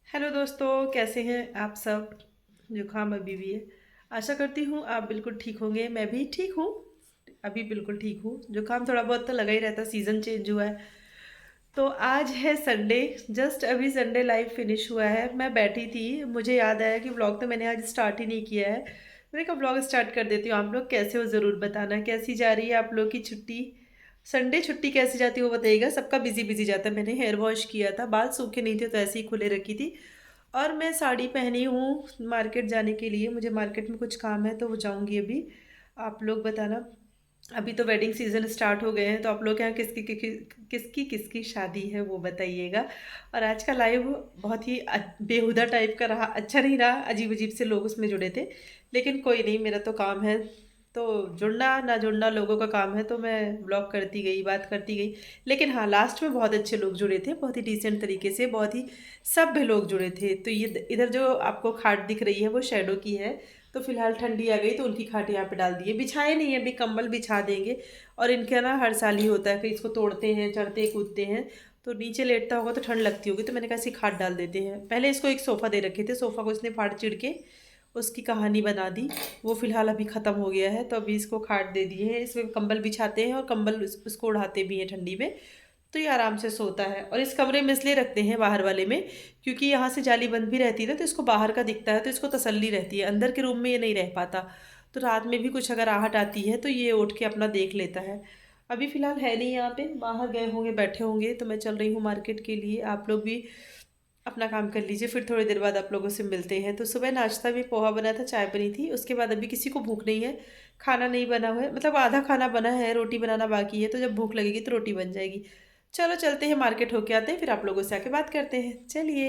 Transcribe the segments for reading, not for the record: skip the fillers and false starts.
Hello दोस्तों, कैसे हैं आप सब। जुकाम अभी भी है। आशा करती हूँ आप बिल्कुल ठीक होंगे। मैं भी ठीक हूँ। अभी बिल्कुल ठीक हूँ। जुकाम थोड़ा बहुत तो लगा ही रहता, सीज़न चेंज हुआ है। तो आज है संडे। जस्ट अभी संडे लाइव फिनिश हुआ है। मैं बैठी थी, मुझे याद आया कि व्लॉग तो मैंने आज स्टार्ट ही नहीं किया है। मैंने कहा व्लॉग स्टार्ट कर देती हूँ। आप लोग कैसे हो ज़रूर बताना, कैसी जा रही है आप लोग की छुट्टी। संडे छुट्टी कैसी जाती है वो बताइएगा। सबका बिजी बिजी जाता है। मैंने हेयर वॉश किया था, बाल सूखे नहीं थे तो ऐसे ही खुले रखी थी। और मैं साड़ी पहनी हूँ मार्केट जाने के लिए। मुझे मार्केट में कुछ काम है तो वो जाऊँगी अभी। आप लोग बताना। अभी तो वेडिंग सीजन स्टार्ट हो गए हैं, तो आप लोग के यहाँ किसकी किसकी किसकी किसकी शादी है वो बताइएगा। और आज का लाइव बहुत ही बेहुदा टाइप का रहा, अच्छा नहीं रहा। अजीब अजीब से लोग उसमें जुड़े थे, लेकिन कोई नहीं, मेरा तो काम है। तो जुड़ना ना जुड़ना लोगों का काम है, तो मैं ब्लॉग करती गई, बात करती गई। लेकिन हाँ, लास्ट में बहुत अच्छे लोग जुड़े थे, बहुत ही डिसेंट तरीके से, बहुत ही सभ्य लोग जुड़े थे। तो ये इधर जो आपको खाट दिख रही है वो शैडो की है। तो फिलहाल ठंडी आ गई तो उनकी खाट यहाँ पे डाल दी है। बिछाए नहीं है, अभी कंबल बिछा देंगे। और इनके ना हर साल ही होता है कि इसको तोड़ते हैं, चढ़ते कूदते हैं। तो नीचे लेटता होगा तो ठंड लगती होगी, तो मैंने कहा इसी खाट डाल देते हैं। पहले इसको एक सोफ़ा दे रखे थे, सोफ़ा को इसने फाड़ चिड़ के उसकी कहानी बना दी। वो फिलहाल अभी ख़त्म हो गया है, तो अभी इसको खाट दे दिए हैं। इसमें कंबल बिछाते हैं और कंबल उसको उड़ाते भी हैं ठंडी में। तो ये आराम से सोता है। और इस कमरे में इसलिए रखते हैं बाहर वाले में, क्योंकि यहाँ से जाली बंद भी रहती है ना, तो इसको बाहर का दिखता है तो इसको तसल्ली रहती है। अंदर के रूम में ये नहीं रह पाता। तो रात में भी कुछ अगर आहट आती है तो ये उठ के अपना देख लेता है। अभी फ़िलहाल है नहीं यहाँ पे, बाहर गए होंगे, बैठे होंगे। तो मैं चल रही हूँ मार्केट के लिए। आप लोग भी अपना काम कर लीजिए, फिर थोड़ी देर बाद आप लोगों से मिलते हैं। तो सुबह नाश्ता में पोहा बना था, चाय बनी थी। उसके बाद अभी किसी को भूख नहीं है। खाना नहीं बना हुआ है, मतलब आधा खाना बना है, रोटी बनाना बाकी है। तो जब भूख लगेगी तो रोटी बन जाएगी। चलो चलते हैं, मार्केट होके आते हैं, फिर आप लोगों से आके बात करते हैं। चलिए।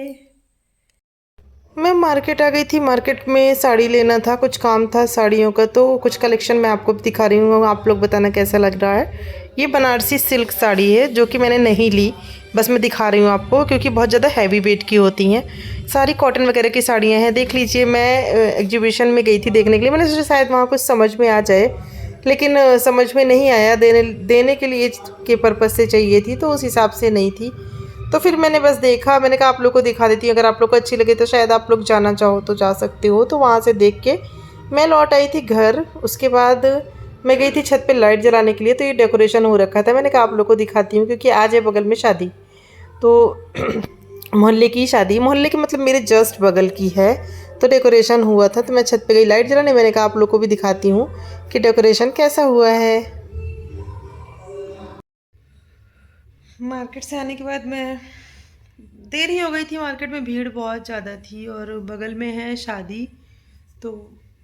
मैं मार्केट आ गई थी। मार्केट में साड़ी लेना था, कुछ काम था साड़ियों का, तो कुछ कलेक्शन मैं आपको दिखा रही हूँ। आप लोग बताना कैसा लग रहा है। ये बनारसी सिल्क साड़ी है जो कि मैंने नहीं ली, बस मैं दिखा रही हूँ आपको, क्योंकि बहुत ज़्यादा हैवी वेट की होती हैं। सारी कॉटन वगैरह की साड़ियाँ हैं, देख लीजिए। मैं एग्जीबिशन में गई थी देखने के लिए, मैंने सोचा शायद वहाँ कुछ समझ में आ जाए, लेकिन समझ में नहीं आया। देने देने के लिए के पर्पज़ से चाहिए थी, तो उस हिसाब से नहीं थी। तो फिर मैंने बस देखा, मैंने कहा आप लोग को दिखा देती हूँ, अगर आप लोग को अच्छी लगे तो शायद आप लोग जाना चाहो तो जा सकते हो। तो वहाँ से देख के मैं लौट आई थी घर। उसके बाद मैं गई थी छत पे लाइट जलाने के लिए, तो ये डेकोरेशन हो रखा था। मैंने कहा आप लोग को दिखाती हूँ, क्योंकि आज है बगल में शादी। तो मोहल्ले की शादी, मोहल्ले की मतलब मेरे जस्ट बगल की है। तो डेकोरेशन हुआ था, तो मैं छत पे गई लाइट जलाने। मैंने कहा आप लोग को भी दिखाती हूँ कि डेकोरेशन कैसा हुआ है। मार्केट से आने के बाद मैं, देर ही हो गई थी, मार्केट में भीड़ बहुत ज़्यादा थी और बगल में है शादी। तो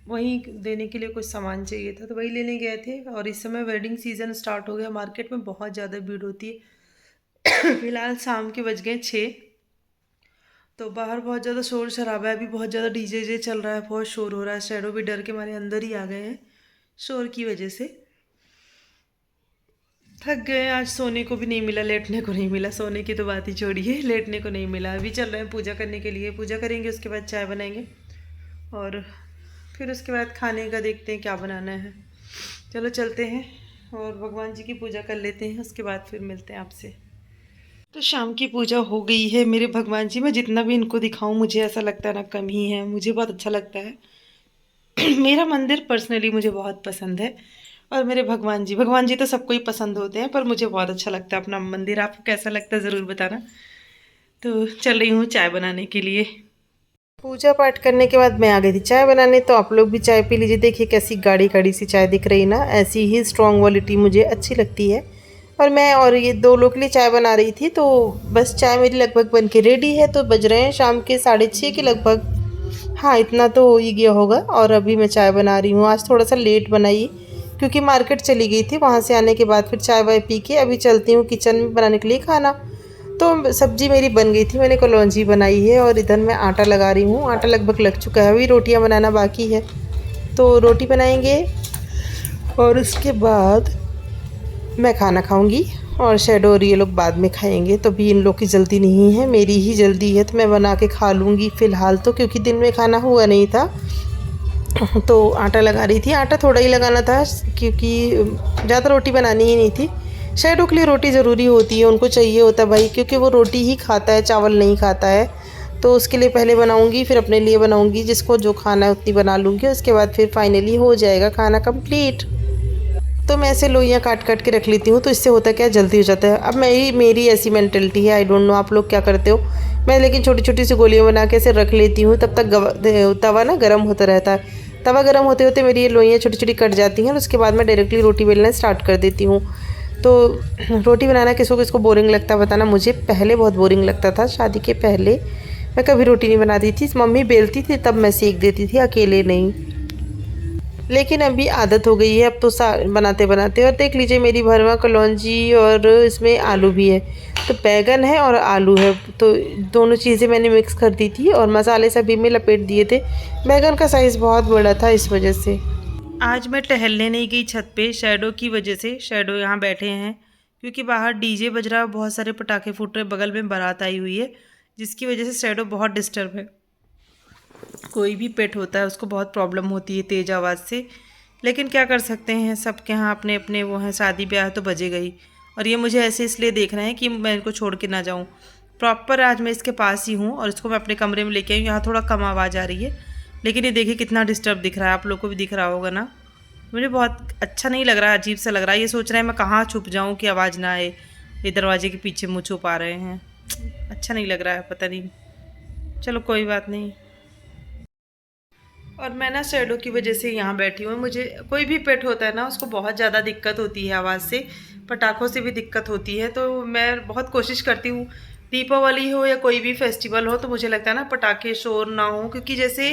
वहीं देने के लिए कुछ सामान चाहिए था, तो वही लेने गए थे। और इस समय वेडिंग सीज़न स्टार्ट हो गया, मार्केट में बहुत ज़्यादा भीड़ होती है। फिलहाल शाम के बज गए 6। तो बाहर बहुत ज़्यादा शोर शराबा है, अभी बहुत ज़्यादा डीजे जे चल रहा है, बहुत शोर हो रहा है। शैडो भी डर के मारे अंदर ही आ गए हैं शोर की वजह से। थक गए, आज सोने को भी नहीं मिला, लेटने को नहीं मिला। सोने की तो बात ही छोड़िए, लेटने को नहीं मिला। अभी चल रहे हैं पूजा करने के लिए, पूजा करेंगे, उसके बाद चाय बनाएंगे और फिर उसके बाद खाने का देखते हैं क्या बनाना है। चलो चलते हैं और भगवान जी की पूजा कर लेते हैं, उसके बाद फिर मिलते हैं आपसे। तो शाम की पूजा हो गई है। मेरे भगवान जी, मैं जितना भी इनको दिखाऊं मुझे ऐसा लगता है ना कम ही है। मुझे बहुत अच्छा लगता है। मेरा मंदिर पर्सनली मुझे बहुत पसंद है। और मेरे भगवान जी तो सबको ही पसंद होते हैं, पर मुझे बहुत अच्छा लगता है अपना मंदिर। आपको कैसा लगता है ज़रूर बताना। तो चल रही हूँ चाय बनाने के लिए। पूजा पाठ करने के बाद मैं आ गई थी चाय बनाने। तो आप लोग भी चाय पी लीजिए। देखिए कैसी गाढ़ी गाढ़ी सी चाय दिख रही ना, ऐसी ही स्ट्रॉन्ग वाली टी मुझे अच्छी लगती है। और मैं और ये दो लोग के लिए चाय बना रही थी। तो बस चाय मेरी लगभग बन के रेडी है। तो बज रहे हैं शाम के 6:30 के लगभग। हाँ, इतना तो हो ही गया होगा। और अभी मैं चाय बना रही हूँ। आज थोड़ा सा लेट बनाई, क्योंकि मार्केट चली गई थी। वहाँ से आने के बाद फिर चाय वाय पी के अभी चलती हूँ किचन में बनाने के लिए खाना। तो सब्जी मेरी बन गई थी, मैंने कलौंजी बनाई है और इधर मैं आटा लगा रही हूँ। आटा लगभग लग चुका है, अभी रोटियाँ बनाना बाकी है। तो रोटी बनाएंगे और उसके बाद मैं खाना खाऊंगी। और शैडो और ये लोग बाद में खाएंगे। तो भी इन लोग की जल्दी नहीं है, मेरी ही जल्दी है। तो मैं बना के खा लूँगी फ़िलहाल तो, क्योंकि दिन में खाना हुआ नहीं था। तो आटा लगा रही थी, आटा थोड़ा ही लगाना था, क्योंकि ज़्यादा रोटी बनानी ही नहीं थी। शैडो के लिए रोटी ज़रूरी होती है, उनको चाहिए होता है भाई, क्योंकि वो रोटी ही खाता है, चावल नहीं खाता है। तो उसके लिए पहले बनाऊंगी, फिर अपने लिए बनाऊंगी, जिसको जो खाना है उतनी बना लूँगी। उसके बाद फिर फाइनली हो जाएगा खाना कंप्लीट। तो मैं ऐसे लोइयाँ काट काट के रख लेती हूँ, तो इससे होता क्या जल्दी हो जाता है। अब मेरी ऐसी मेंटलिटी है, आई डोंट नो आप लोग क्या करते हो। मैं लेकिन छोटी छोटी सी गोलियाँ बना के ऐसे रख लेती हूँ, तब तक तवा ना गर्म होता रहता है। तवा गर्म होते होते मेरी ये लोइयाँ छोटी छोटी कट जाती हैं और उसके बाद मैं डायरेक्टली रोटी बेलना स्टार्ट कर देती हूँ। तो रोटी बनाना किसको किसको बोरिंग लगता है बताना। मुझे पहले बहुत बोरिंग लगता था, शादी के पहले मैं कभी रोटी नहीं बनाती थी, मम्मी बेलती थी तब मैं सेक देती थी, अकेले नहीं। लेकिन अभी आदत हो गई है, अब तो बनाते बनाते। और देख लीजिए मेरी भरवा कलौंजी और इसमें आलू भी है, तो बैगन है और आलू है, तो दोनों चीज़ें मैंने मिक्स कर दी थी और मसाले सभी में लपेट दिए थे। बैगन का साइज़ बहुत बड़ा था इस वजह से। आज मैं टहलने नहीं गई छत पे, शैडो की वजह से। शैडो यहाँ बैठे हैं क्योंकि बाहर डीजे बज रहा है, बहुत सारे पटाखे फूट रहे, बगल में बारात आई हुई है, जिसकी वजह से शैडो बहुत डिस्टर्ब है। कोई भी पेट होता है उसको बहुत प्रॉब्लम होती है तेज़ आवाज़ से, लेकिन क्या कर सकते हैं, सबके यहाँ अपने अपने वो हैं, शादी ब्याह तो बजेगा ही। और ये मुझे ऐसे इसलिए देख रहे हैं कि मैं इनको छोड़ के ना जाऊँ। प्रॉपर आज मैं इसके पास ही हूँ और इसको मैं अपने कमरे में लेके आई हूँ। यहाँ थोड़ा कम आवाज़ आ रही है, लेकिन ये देखिए कितना डिस्टर्ब दिख रहा है, आप लोग को भी दिख रहा होगा ना। मुझे बहुत अच्छा नहीं लग रहा, अजीब सा लग रहा है। ये सोच रहे हैं मैं कहाँ छुप जाऊँ कि आवाज़ ना आए, ये दरवाजे के पीछे मुँह छुपा रहे हैं। अच्छा नहीं लग रहा है, पता नहीं, चलो कोई बात नहीं। और मैं ना शैडो की वजह से यहाँ बैठी हूँ। मुझे कोई भी पेट होता है ना, उसको बहुत ज़्यादा दिक्कत होती है आवाज़ से, पटाखों से भी दिक्कत होती है। तो मैं बहुत कोशिश करती हूँ, दीपावली हो या कोई भी फेस्टिवल हो, तो मुझे लगता है ना पटाखे शोर ना हो, क्योंकि जैसे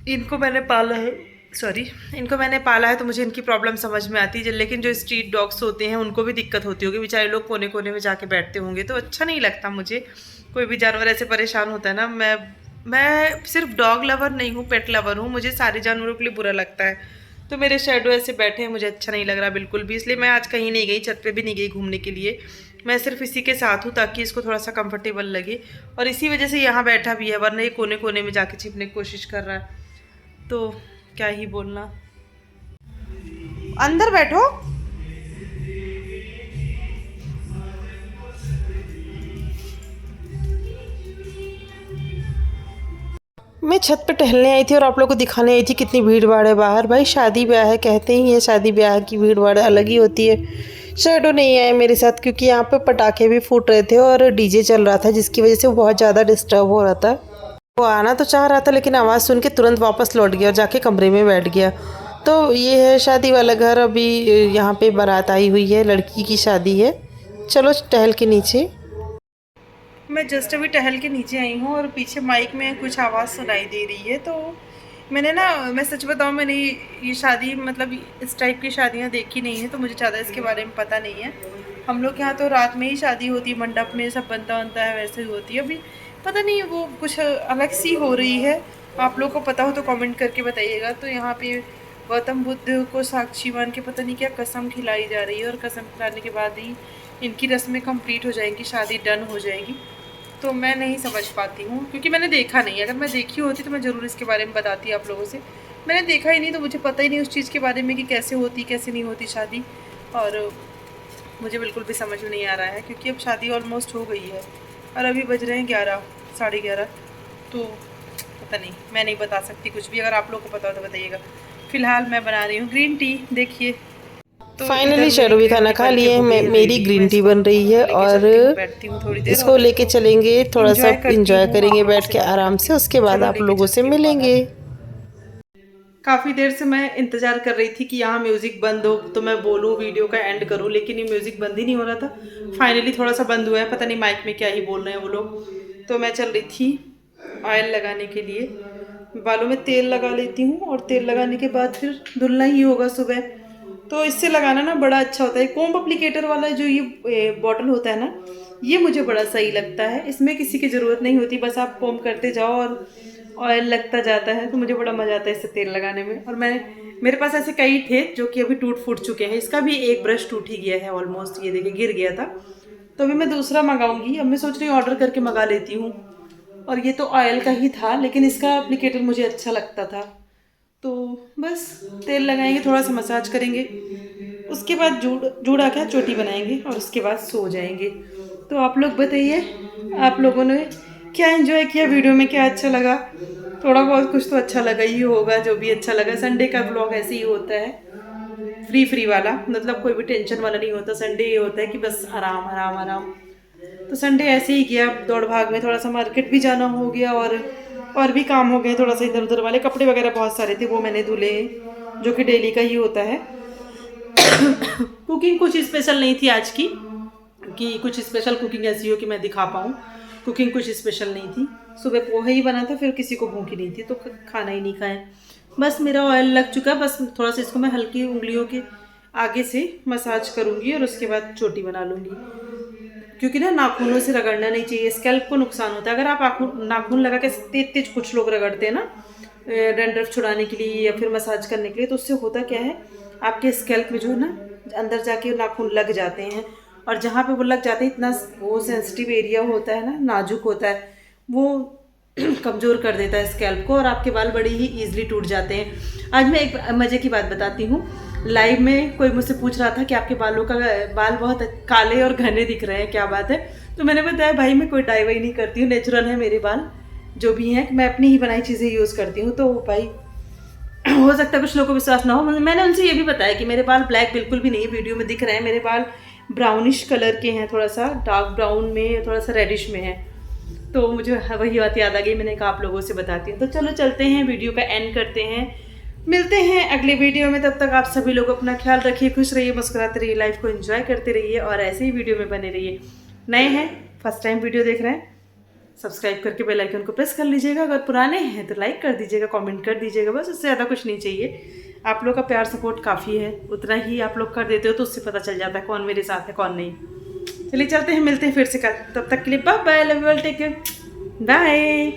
इनको मैंने पाला है, सॉरी, इनको मैंने पाला है, तो मुझे इनकी प्रॉब्लम समझ में आती है। लेकिन जो स्ट्रीट डॉग्स होते हैं उनको भी दिक्कत होती होगी, बेचारे लोग कोने कोने में जाके बैठते होंगे, तो अच्छा नहीं लगता मुझे। कोई भी जानवर ऐसे परेशान होता है ना, मैं सिर्फ डॉग लवर नहीं हूँ, पेट लवर हूँ, मुझे सारे जानवरों के लिए बुरा लगता है। तो मेरे शैडो ऐसे बैठे हैं, मुझे अच्छा नहीं लग रहा बिल्कुल भी, इसलिए मैं आज कहीं नहीं गई, छत पे भी नहीं गई घूमने के लिए। मैं सिर्फ इसी के साथ हूँ ताकि इसको थोड़ा सा कंफर्टेबल लगे, और इसी वजह से यहाँ बैठा भी है, वरना ये कोने कोने में जाके छिपने की कोशिश कर रहा है। तो क्या ही बोलना, अंदर बैठो। मैं छत पे टहलने आई थी और आप लोगों को दिखाने आई थी कितनी भीड़ भाड़ है बाहर। भाई शादी ब्याह है, कहते ही है शादी ब्याह की भीड़ भाड़ अलग ही होती है। शैडो नहीं आए मेरे साथ क्योंकि यहाँ पे पटाखे भी फूट रहे थे और डीजे चल रहा था, जिसकी वजह से वो बहुत ज़्यादा डिस्टर्ब हो रहा था। वो आना तो चाह रहा था लेकिन आवाज़ सुन के तुरंत वापस लौट गया और जाके कमरे में बैठ गया। तो ये है शादी वाला घर। अभी यहाँ पे बारात आई हुई है, लड़की की शादी है। चलो टहल के नीचे। मैं जस्ट अभी टहल के नीचे आई हूँ और पीछे माइक में कुछ आवाज़ सुनाई दे रही है। तो मैंने ना, मैं सच बताऊँ, मैंने ये शादी, मतलब इस टाइप की शादियाँ देखी नहीं है, तो मुझे ज़्यादा इसके बारे में पता नहीं है। हम लोग के यहाँ तो रात में ही शादी होती है, मंडप में सब बनता बनता है, वैसे ही होती है। अभी पता नहीं वो कुछ अलग सी हो रही है, आप लोग को पता हो तो कमेंट करके बताइएगा। तो यहाँ पे गौतम बुद्ध को साक्षी मान के पता नहीं क्या कसम खिलाई जा रही है, और कसम खिलाने के बाद ही इनकी रस्में कंप्लीट हो जाएंगी, शादी डन हो जाएगी। तो मैं नहीं समझ पाती हूँ क्योंकि मैंने देखा नहीं। अगर मैं देखी होती तो मैं ज़रूर इसके बारे में बताती आप लोगों से। मैंने देखा ही नहीं, तो मुझे पता ही नहीं उस चीज़ के बारे में कि कैसे होती कैसे नहीं होती शादी। और मुझे बिल्कुल भी समझ में नहीं आ रहा है क्योंकि अब शादी ऑलमोस्ट हो गई है और अभी बज रहे हैं 11, साढ़े 11। तो पता नहीं, मैं नहीं बता सकती कुछ भी। अगर आप लोग को पता हो तो बताइएगा। फ़िलहाल मैं बना रही हूँ ग्रीन टी, देखिए। तो फाइनली शैडो भी खाना खा लिए हैं। मेरी ग्रीन टी बन रही है और बैठती हूँ थोड़ी देर, इसको लेके चलेंगे, थोड़ा सा इंजॉय करेंगे बैठ के बात आराम से। उसके बाद आप लोगों से मिलेंगे। काफ़ी देर से मैं इंतज़ार कर रही थी कि यहाँ म्यूज़िक बंद हो तो मैं बोलूँ, वीडियो का एंड करूँ, लेकिन ये म्यूज़िक बंद ही नहीं हो रहा था। फाइनली थोड़ा सा बंद हुआ है, पता नहीं माइक में क्या ही बोल रहे हैं वो लोग। तो मैं चल रही थी ऑयल लगाने के लिए, बालों में तेल लगा लेती हूँ, और तेल लगाने के बाद फिर धुलना ही होगा सुबह। तो इससे लगाना ना बड़ा अच्छा होता है। कोम्ब अप्लीकेटर वाला जो ये बॉटल होता है ना, ये मुझे बड़ा सही लगता है। इसमें किसी की ज़रूरत नहीं होती, बस आप कोम्ब करते जाओ और ऑयल लगता जाता है। तो मुझे बड़ा मज़ा आता है इससे तेल लगाने में। और मेरे पास ऐसे कई थे जो कि अभी टूट फूट चुके हैं। इसका भी एक ब्रश टूट ही गया है ऑलमोस्ट, ये देखिए गिर गया था। तो अभी मैं दूसरा मंगाऊंगी। अब मैं सोच रही हूँ ऑर्डर करके मंगा लेती हूँ। और ये तो ऑयल का ही था, लेकिन इसका एप्लीकेटर मुझे अच्छा लगता था। तो बस तेल लगाएंगे, थोड़ा सा मसाज करेंगे, उसके बाद जूड़ा क्या चोटी बनाएंगे और उसके बाद सो जाएंगे। तो आप लोग बताइए, आप लोगों ने क्या एंजॉय किया वीडियो में, क्या अच्छा लगा? थोड़ा बहुत कुछ तो अच्छा लगा ही होगा, जो भी अच्छा लगा। संडे का व्लॉग ऐसे ही होता है, फ्री वाला, मतलब कोई भी टेंशन वाला नहीं होता। संडे ये होता है कि बस आराम आराम आराम। तो संडे ऐसे ही गया दौड़ भाग में, थोड़ा सा मार्केट भी जाना हो गया और भी काम हो गए थोड़ा सा इधर उधर वाले। कपड़े वगैरह बहुत सारे थे, वो मैंने धुले, जो कि डेली का ही होता है। कुकिंग कुछ स्पेशल नहीं थी आज की, कि कुछ स्पेशल कुकिंग ऐसी हो कि मैं दिखा पाऊँ। कुकिंग कुछ स्पेशल नहीं थी। सुबह पोहा ही बना था, फिर किसी को भूख ही नहीं थी तो खाना ही नहीं खाया। बस मेरा ऑयल लग चुका, बस थोड़ा सा इसको मैं हल्की उंगलियों के आगे से मसाज करूँगी और उसके बाद चोटी बना लूँगी, क्योंकि ना नाखूनों से रगड़ना नहीं चाहिए, स्कैल्प को नुकसान होता है। अगर आप नाखून लगा के तेज तेज कुछ लोग रगड़ते हैं ना डैंड्रफ छुड़ाने के लिए या फिर मसाज करने के लिए, तो उससे होता क्या है, आपके स्कैल्प में जो है ना अंदर जाके नाखून लग जाते हैं, और जहाँ पे वो लग जाते हैं इतना वो सेंसिटिव एरिया होता है ना, नाजुक होता है, वो कमज़ोर कर देता है स्कैल्प को, और आपके बाल बड़ी ही ईजिली टूट जाते हैं। आज मैं एक मज़े की बात बताती हूँ। लाइव में कोई मुझसे पूछ रहा था कि आपके बाल बहुत काले और घने दिख रहे हैं, क्या बात है? तो मैंने बताया भाई मैं कोई डाई वाई नहीं करती हूँ, नेचुरल है मेरे बाल जो भी हैं, मैं अपनी ही बनाई चीज़ें यूज़ करती हूँ। तो भाई हो सकता है कुछ लोगों को विश्वास ना हो, मैंने उनसे ये भी बताया कि मेरे बाल ब्लैक बिल्कुल भी नहीं, वीडियो में दिख रहे हैं, मेरे बाल ब्राउनिश कलर के हैं, थोड़ा सा डार्क ब्राउन में, थोड़ा सा रेडिश में है। तो मुझे वही बात याद आ गई, मैंने कहा आप लोगों से बताती हूँ। तो चलो चलते हैं, वीडियो का एंड करते हैं, मिलते हैं अगले वीडियो में। तब तक आप सभी लोग अपना ख्याल रखिए, खुश रहिए, मुस्कुराते रहिए, लाइफ को एंजॉय करते रहिए और ऐसे ही वीडियो में बने रहिए। नए हैं, फर्स्ट टाइम वीडियो देख रहे हैं, सब्सक्राइब करके बेल आइकन को प्रेस कर लीजिएगा। अगर पुराने हैं तो लाइक कर दीजिएगा, कमेंट कर दीजिएगा, बस उससे ज़्यादा कुछ नहीं चाहिए। आप लोग का प्यार सपोर्ट काफ़ी है, उतना ही आप लोग कर देते हो तो उससे पता चल जाता है कौन मेरे साथ है कौन नहीं। चलिए चलते हैं, मिलते हैं फिर से कल, तब तक के लिए bye bye, love you all, take care, bye.